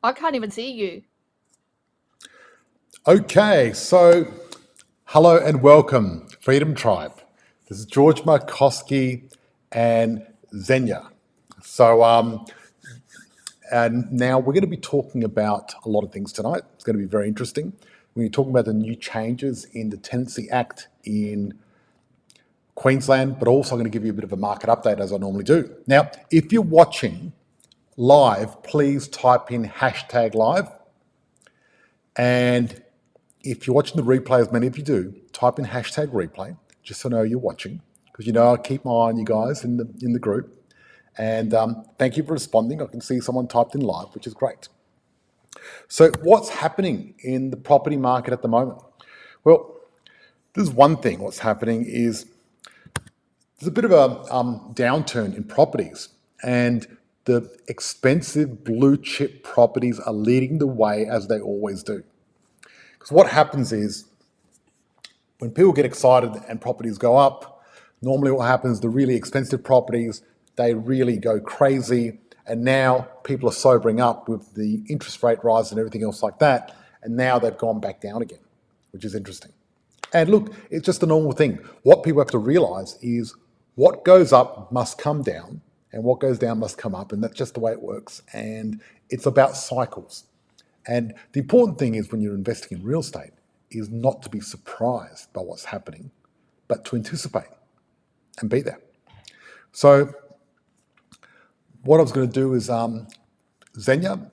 I can't even see you. Okay, so hello and welcome, Freedom Tribe. This is George, Markoski, and Xenia. And now we're going to be talking about a lot of things tonight. It's going to be very interesting. We're going to be talking about the new changes in the Tenancy Act in Queensland, but also going to give you a bit of a market update as I normally do. Now, if you're watching live, please type in #live. And if you're watching the replay, as many of you do, type in #replay, just so I know you're watching, because you know I keep my eye on you guys in the group. And thank you for responding. I can see someone typed in live, which is great. So what's happening in the property market at the moment? Well, there's one thing. What's happening is there's a bit of a downturn in properties, and the expensive blue chip properties are leading the way, as they always do. Because what happens is when people get excited and properties go up, normally what happens, the really expensive properties, they really go crazy. And now people are sobering up with the interest rate rise and everything else like that. And now they've gone back down again, which is interesting. And look, it's just a normal thing. What people have to realize is what goes up must come down, and what goes down must come up. And that's just the way it works. And it's about cycles. And the important thing is when you're investing in real estate is not to be surprised by what's happening, but to anticipate and be there. So what I was going to do is, Xenia.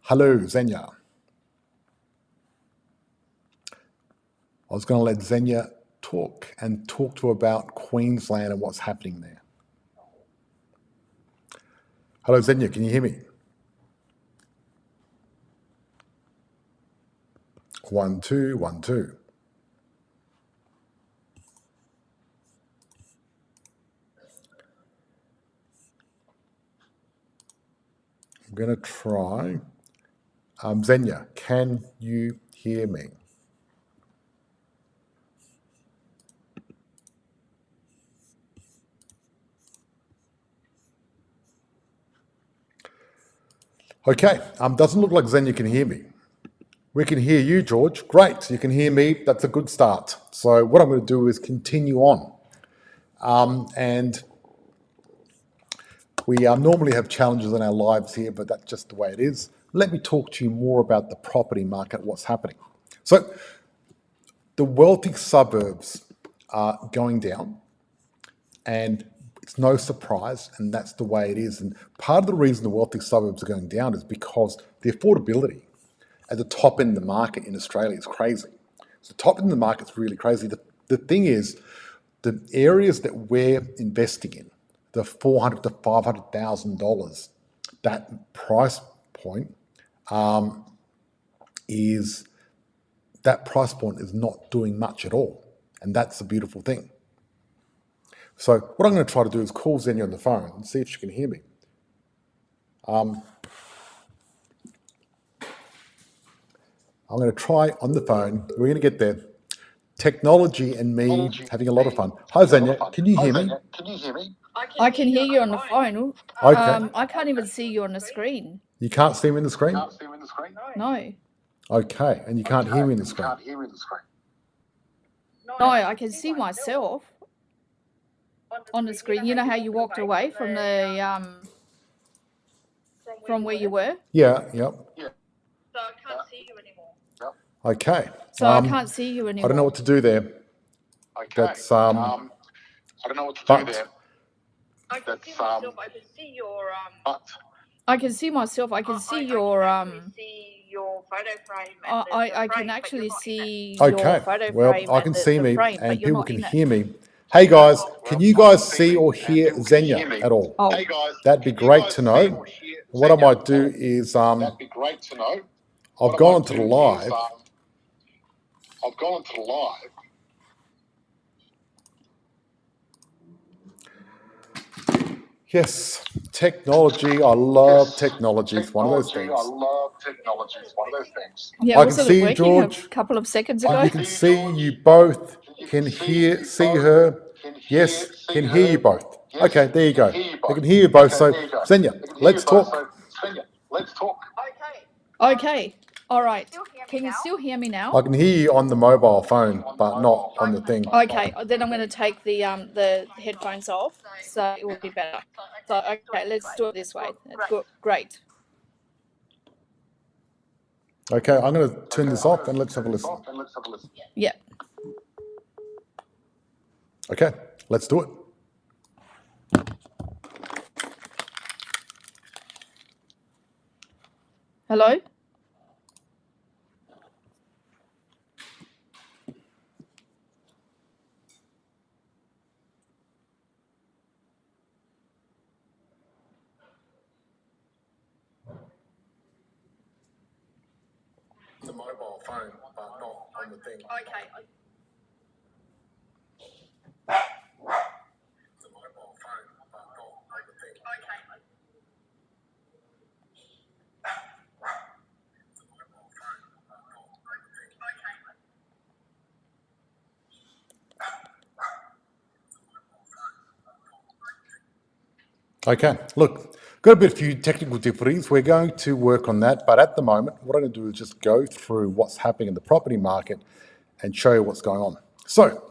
Hello, Xenia. I was going to let Xenia talk to her about Queensland and what's happening there. Hello, Xenia, can you hear me? 1 2 1 2. I'm going to try. Xenia, can you hear me? Okay, doesn't look like Xenia can hear me. We can hear you, George. Great, you can hear me. That's a good start. So what I'm going to do is continue on. And we normally have challenges in our lives here, but that's just the way it is. Let me talk to you more about the property market, what's happening. So the wealthy suburbs are going down, and it's no surprise, and that's the way it is. And part of the reason the wealthy suburbs are going down is because the affordability at the top end of the market in Australia is crazy. So the top end of the market is really crazy. The thing is, the areas that we're investing in, the $400,000 to $500,000, that price point is not doing much at all, and that's the beautiful thing. So what I'm going to try to do is call Xenia on the phone and see if she can hear me. I'm going to try on the phone. We're going to get there. Technology and me having a lot of fun. Hi, Xenia. Can you hear me? I can hear you on the phone. Okay. I can't even see you on the screen. You can't see me in the screen? No. Okay. And you can't hear me in the screen? No, I can see myself on the screen. You know how you walked away from the from where you were? Yeah, yep. So I can't see you anymore. Okay. So I can't see you anymore. I don't know what to do there. That's I don't know what to do there. I can see myself. I can see your I can see myself. I can see your photo frame. I can actually see your photo frame. Well, I can see me, frame, and people can hear me. Hey guys, can you guys see or hear Xenia at all? Oh. Hey guys, that'd be great to know. What I might do is that'd be great to know. I've gone onto the live. I've gone onto the live. Yes, technology. I love technology. It's one of those things. I love technology. It's one of those things. Yeah, I can see you, George. A couple of seconds ago. You can see you both. Can hear, see her. Yes, can hear you both. Okay, there you go. They can hear you both. So, Xenia, let's talk. Okay. All right. Can you still hear me now? I can hear you on the mobile phone, but not on the thing. Okay. Then I'm going to take the headphones off, so it will be better. So okay, let's do it this way. Good. Great. Okay, I'm going to turn this off and let's have a listen. Yeah. Okay, let's do it. Hello? The mobile phone, but not on the thing. Okay. The mobile phone, but not on the thing. Okay, look, got a bit of few technical difficulties. We're going to work on that, but at the moment, what I'm going to do is just go through what's happening in the property market and show you what's going on. So,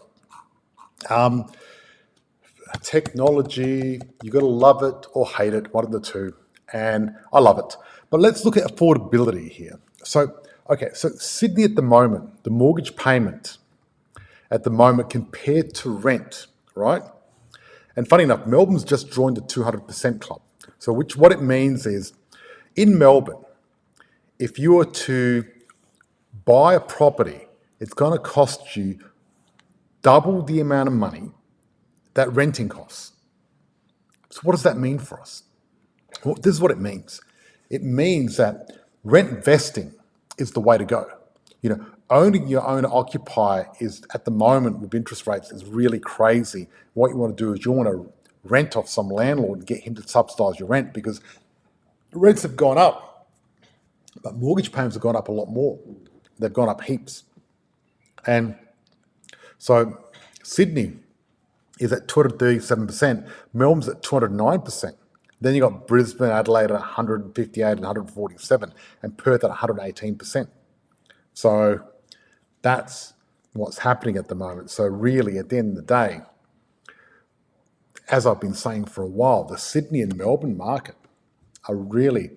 technology, you got to love it or hate it, one of the two, and I love it. But let's look at affordability here. So, okay, so Sydney at the moment, the mortgage payment at the moment compared to rent, right? And funny enough, Melbourne's just joined the 200% club. So what it means is, in Melbourne, if you were to buy a property, it's going to cost you double the amount of money that renting costs. So what does that mean for us? Well, this is what it means. It means that rent vesting is the way to go. You know, owning your own occupier is, at the moment with interest rates, is really crazy. What you want to do is you want to rent off some landlord and get him to subsidise your rent, because rents have gone up, but mortgage payments have gone up a lot more. They've gone up heaps. And so Sydney is at 237%, Melbourne's at 209%. Then you got Brisbane, Adelaide at 158 and 147, and Perth at 118%. So that's what's happening at the moment. So really, at the end of the day, as I've been saying for a while, the Sydney and Melbourne market are really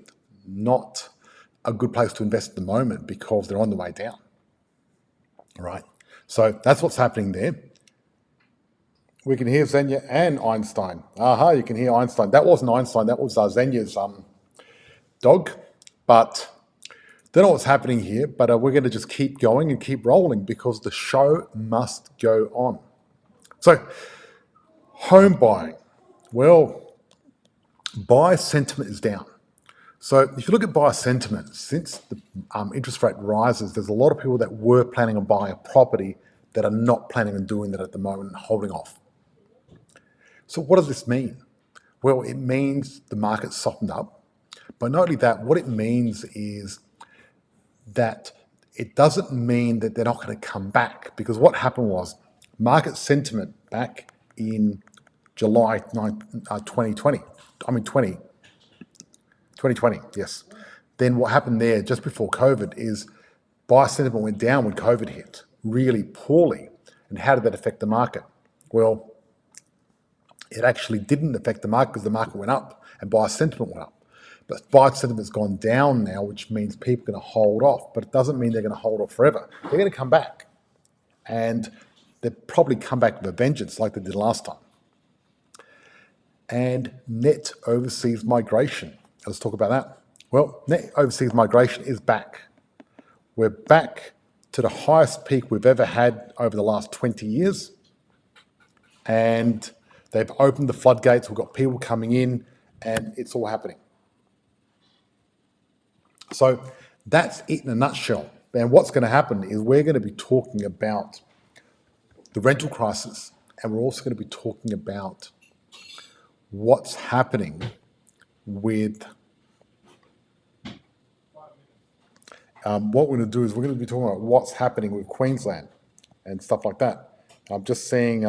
not a good place to invest at the moment because they're on the way down. All right. So that's what's happening there. We can hear Xenia and Einstein. Aha, you can hear Einstein. That wasn't Einstein, that was Xenia's dog. But don't know what's happening here, but we're going to just keep going and keep rolling because the show must go on. So, home buying. Well, buyer sentiment is down. So if you look at buyer sentiment, since the interest rate rises, there's a lot of people that were planning on buying a property that are not planning on doing that at the moment and holding off. So what does this mean? Well, it means the market softened up. But not only that, what it means is that it doesn't mean that they're not going to come back, because what happened was market sentiment back in July 2020, yes. Then what happened there just before COVID is buyer sentiment went down when COVID hit really poorly. And how did that affect the market? Well, it actually didn't affect the market because the market went up and buyer sentiment went up. But buyer sentiment's gone down now, which means people are going to hold off. But it doesn't mean they're going to hold off forever. They're going to come back. And they'll probably come back with a vengeance like they did last time. And net overseas migration. Let's talk about that. Well, net overseas migration is back. We're back to the highest peak we've ever had over the last 20 years. And they've opened the floodgates. We've got people coming in and it's all happening. So that's it in a nutshell. And what's going to happen is we're going to be talking about the rental crisis, and we're also going to be talking about what's happening with what we're going to do is we're going to be talking about what's happening with Queensland and stuff like that. I'm just seeing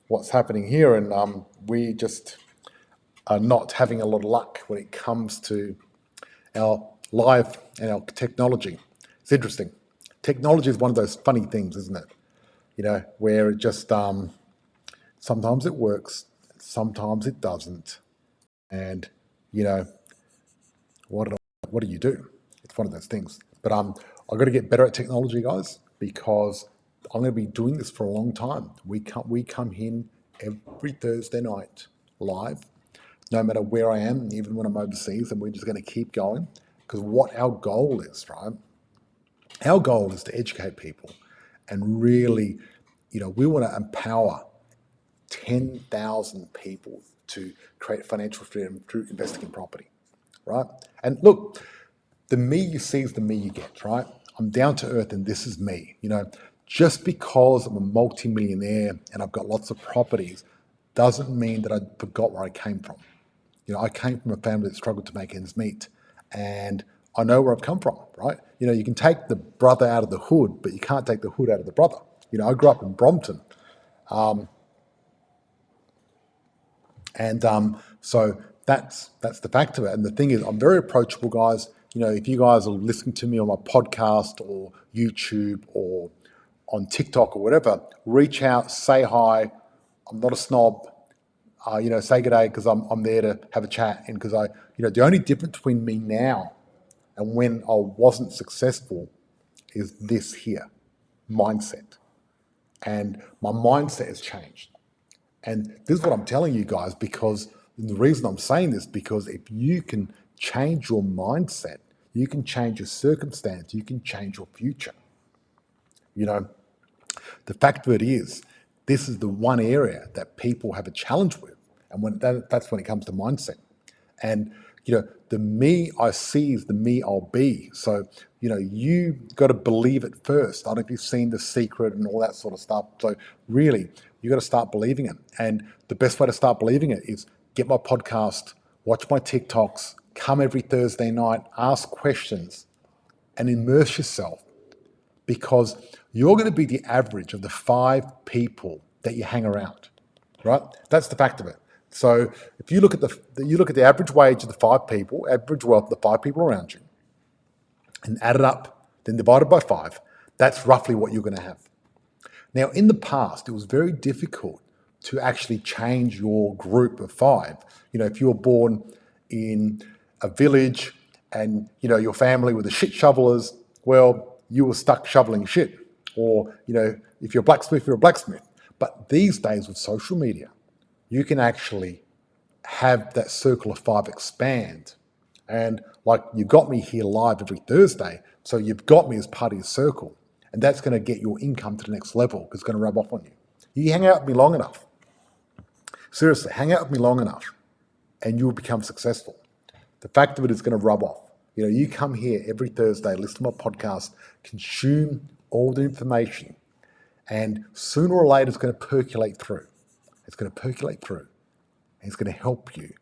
what's happening here, and we just are not having a lot of luck when it comes to our live and our technology. It's interesting. Technology is one of those funny things, isn't it? You know, where it just sometimes it works, sometimes it doesn't, and you know what do you do? It's one of those things. But I've got to get better at technology, guys, because I'm going to be doing this for a long time. We come in every Thursday night live, no matter where I am, even when I'm overseas, and we're just going to keep going because what our goal is, right? Our goal is to educate people and really, you know, we want to empower 10,000 people to create financial freedom through investing in property, right? And look, the me you see is the me you get, right? I'm down to earth and this is me. You know, just because I'm a multi-millionaire and I've got lots of properties doesn't mean that I forgot where I came from. You know, I came from a family that struggled to make ends meet, and I know where I've come from, right? You know, you can take the brother out of the hood, but you can't take the hood out of the brother. You know, I grew up in Brompton. So that's the fact of it. And the thing is, I'm very approachable, guys. You know, if you guys are listening to me on my podcast or YouTube or on TikTok or whatever, reach out, say hi. I'm not a snob. You know, say good day because I'm there to have a chat. And because the only difference between me now and when I wasn't successful is this here, mindset. And my mindset has changed. And this is what I'm telling you guys, because the reason I'm saying this, because if you can change your mindset, you can change your circumstance, you can change your future. You know, the fact of it is, this is the one area that people have a challenge with. And that's when it comes to mindset. And, you know, the me I see is the me I'll be. So, you know, you got to believe it first. I don't know if you've seen The Secret and all that sort of stuff. So really, you got to start believing it. And the best way to start believing it is get my podcast, watch my TikToks, come every Thursday night, ask questions, and immerse yourself, because you're going to be the average of the 5 people that you hang around, right? That's the fact of it. So if you look at the average wage of the 5 people, average wealth of the 5 people around you, and add it up, then divide it by 5, that's roughly what you're going to have. Now, in the past, it was very difficult to actually change your group of 5. You know, if you were born in a village and, you know, your family were the shit shovelers, well, you were stuck shoveling shit. Or, you know, if you're a blacksmith, you're a blacksmith. But these days with social media, you can actually have that circle of 5 expand. And like, you've got me here live every Thursday, so you've got me as part of your circle. And that's going to get your income to the next level because it's going to rub off on you. You hang out with me long enough. Seriously, hang out with me long enough and you'll become successful. The fact of it is going to rub off. You know, you come here every Thursday, listen to my podcast, consume all the information, and sooner or later it's going to percolate through. It's going to percolate through, and it's going to help you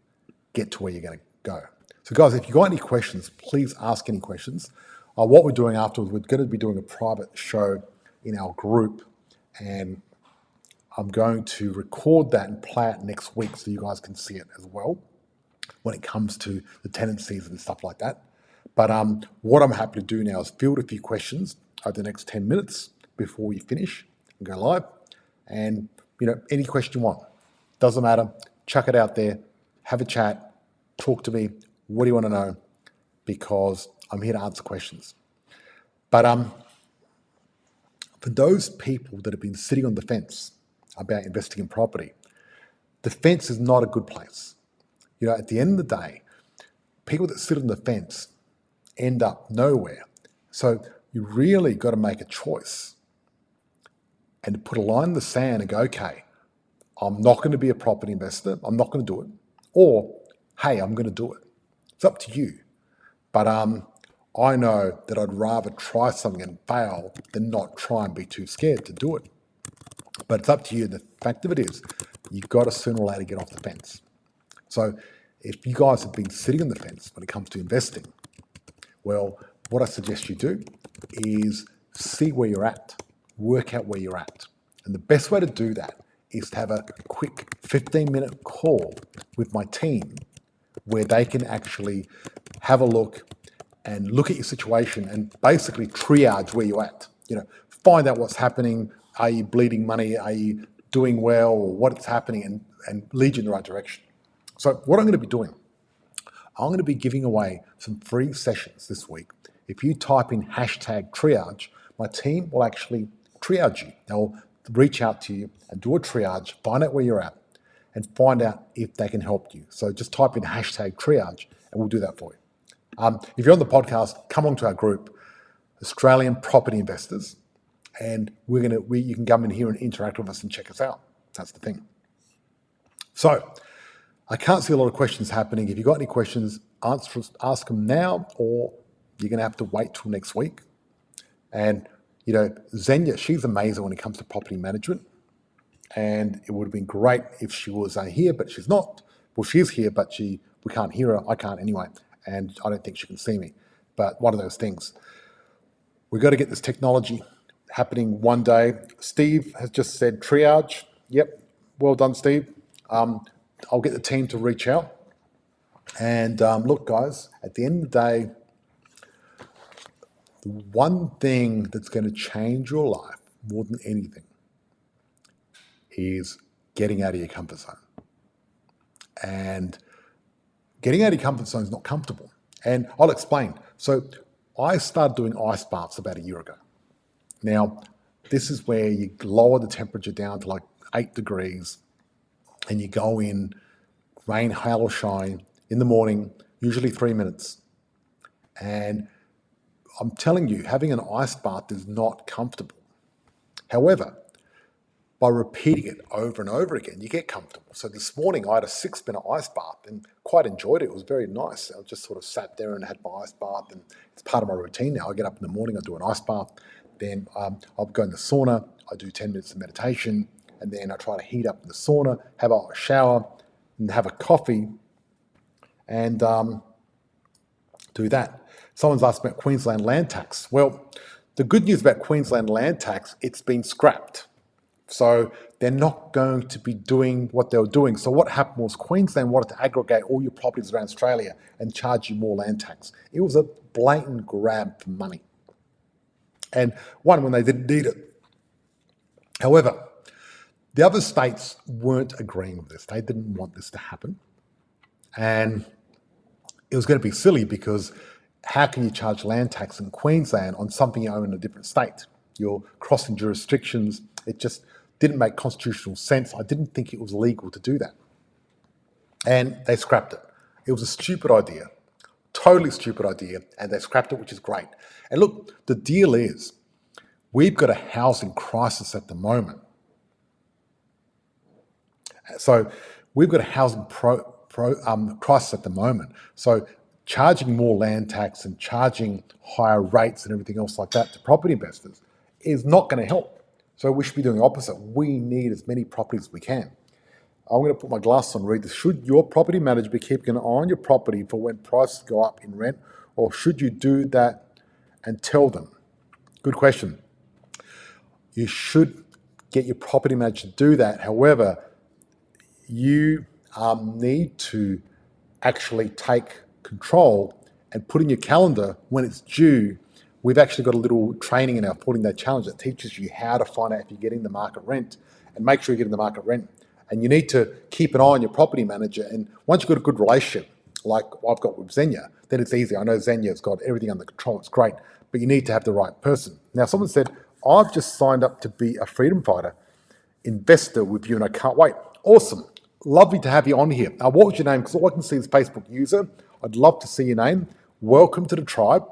get to where you're going to go. So guys, if you've got any questions, please ask any questions. What we're doing afterwards, we're going to be doing a private show in our group, and I'm going to record that and play it next week so you guys can see it as well when it comes to the tendencies and stuff like that. But what I'm happy to do now is field a few questions over the next 10 minutes before we finish and go live. And, you know, any question you want, doesn't matter, chuck it out there, have a chat, talk to me. What do you want to know? Because I'm here to answer questions. But for those people that have been sitting on the fence about investing in property, the fence is not a good place. You know, at the end of the day, people that sit on the fence end up nowhere. So you really got to make a choice and to put a line in the sand and go, okay, I'm not going to be a property investor. I'm not going to do it. Or, hey, I'm going to do it. It's up to you. But I know that I'd rather try something and fail than not try and be too scared to do it. But it's up to you. The fact of it is, you've got to sooner or later get off the fence. So if you guys have been sitting on the fence when it comes to investing, well, what I suggest you do is see where you're at, work out where you're at. And the best way to do that is to have a quick 15-minute call with my team where they can actually have a look, and look at your situation and basically triage where you're at. Find out what's happening. Are you bleeding money? Are you doing well? Or what's happening, and lead you in the right direction. So what I'm going to be doing, I'm going to be giving away some free sessions this week. If you type in #triage, my team will actually triage you. They'll reach out to you and do a triage, find out where you're at, and find out if they can help you. So just type in #triage and we'll do that for you. If you're on the podcast, come on to our group, Australian Property Investors, and you can come in here and interact with us and check us out. That's the thing. So I can't see a lot of questions happening. If you've got any questions, ask them now, or you're going to have to wait till next week. And, Xenia, she's amazing when it comes to property management. And it would have been great if she was here, but she's not. Well, she is here, but we can't hear her. I can't anyway. And I don't think she can see me. But one of those things. We've got to get this technology happening one day. Steve has just said triage. Yep. Well done, Steve. I'll get the team to reach out. And look, guys, at the end of the day, the one thing that's going to change your life more than anything is getting out of your comfort zone. And getting out of your comfort zone is not comfortable. And I'll explain. So I started doing ice baths about a year ago. Now, this is where you lower the temperature down to like 8 degrees and you go in, rain, hail or shine, in the morning, usually 3 minutes. And I'm telling you, having an ice bath is not comfortable. However, by repeating it over and over again, you get comfortable. So this morning I had a 6-minute ice bath and quite enjoyed it. It was very nice. I just sort of sat there and had my ice bath, and it's part of my routine now. I get up in the morning, I do an ice bath, then I'll go in the sauna, I do 10 minutes of meditation, and then I try to heat up in the sauna, have a shower, and have a coffee, and do that. Someone's asked about Queensland Land Tax. Well, the good news about Queensland Land Tax, it's been scrapped. So they're not going to be doing what they were doing. So what happened was Queensland wanted to aggregate all your properties around Australia and charge you more land tax. It was a blatant grab for money. And one, when they didn't need it. However, the other states weren't agreeing with this. They didn't want this to happen. And it was going to be silly because how can you charge land tax in Queensland on something you own in a different state? You're crossing jurisdictions. It just didn't make constitutional sense. I didn't think it was legal to do that. And they scrapped it. It was a stupid idea, totally stupid idea, and they scrapped it, which is great. And look, the deal is, we've got a housing crisis at the moment. So we've got a housing crisis at the moment. So charging more land tax and charging higher rates and everything else like that to property investors is not going to help. So we should be doing the opposite. We need as many properties as we can. I'm going to put my glasses on and read this. Should your property manager be keeping an eye on your property for when prices go up in rent, or should you do that and tell them? Good question. You should get your property manager to do that. However, you need to actually take control and put in your calendar when it's due. We've actually got a little training in our 14-day challenge that teaches you how to find out if you're getting the market rent, and make sure you're getting the market rent. And you need to keep an eye on your property manager. And once you've got a good relationship, like I've got with Xenia, then it's easy. I know Xenia's got everything under control. It's great. But you need to have the right person. Now, someone said, I've just signed up to be a freedom fighter investor with you and I can't wait. Awesome. Lovely to have you on here. What was your name? Because all I can see is Facebook user. I'd love to see your name. Welcome to the tribe.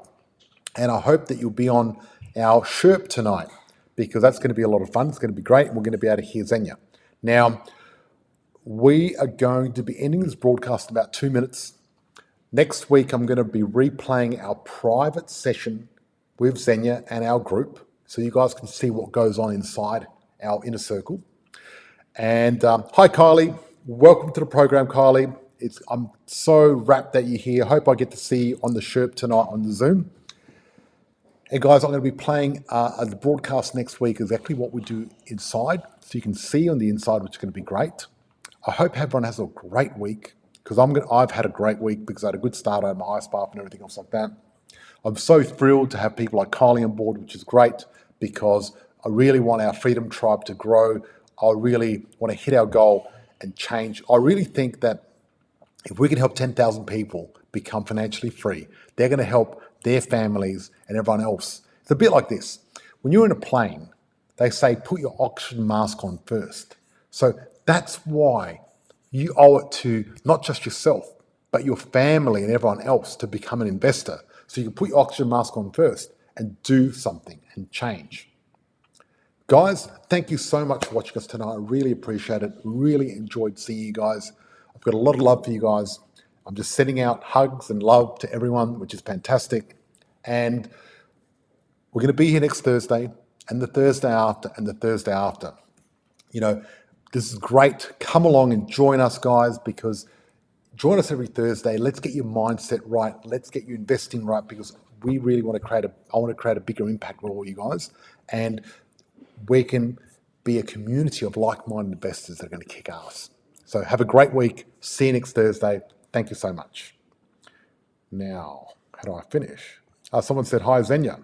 And I hope that you'll be on our Sherp tonight, because that's going to be a lot of fun. It's going to be great. We're going to be able to hear Xenia. Now, we are going to be ending this broadcast in about 2 minutes. Next week, I'm going to be replaying our private session with Xenia and our group, so you guys can see what goes on inside our inner circle. And hi, Kylie. Welcome to the program, Kylie. I'm so rapt that you're here. Hope I get to see you on the Sherp tonight on the Zoom. And guys, I'm going to be playing the broadcast next week exactly what we do inside, so you can see on the inside, which is going to be great. I hope everyone has a great week, because I've had a great week because I had a good start. I had my ice bath and everything else like that. I'm so thrilled to have people like Kylie on board, which is great, because I really want our Freedom Tribe to grow. I really want to hit our goal and change. I really think that if we can help 10,000 people become financially free, they're going to help their families and everyone else. It's a bit like this. When you're in a plane, they say put your oxygen mask on first. So that's why you owe it to not just yourself, but your family and everyone else to become an investor. So you can put your oxygen mask on first and do something and change. Guys, thank you so much for watching us tonight. I really appreciate it. Really enjoyed seeing you guys. I've got a lot of love for you guys. I'm just sending out hugs and love to everyone, which is fantastic. And we're going to be here next Thursday and the Thursday after and the Thursday after. You know, this is great. Come along and join us, guys, because join us every Thursday. Let's get your mindset right. Let's get you investing right, because we really want to I want to create a bigger impact with all you guys. And we can be a community of like-minded investors that are going to kick ass. So have a great week. See you next Thursday. Thank you so much. Now, how do I finish? Someone said, hi, Xenia.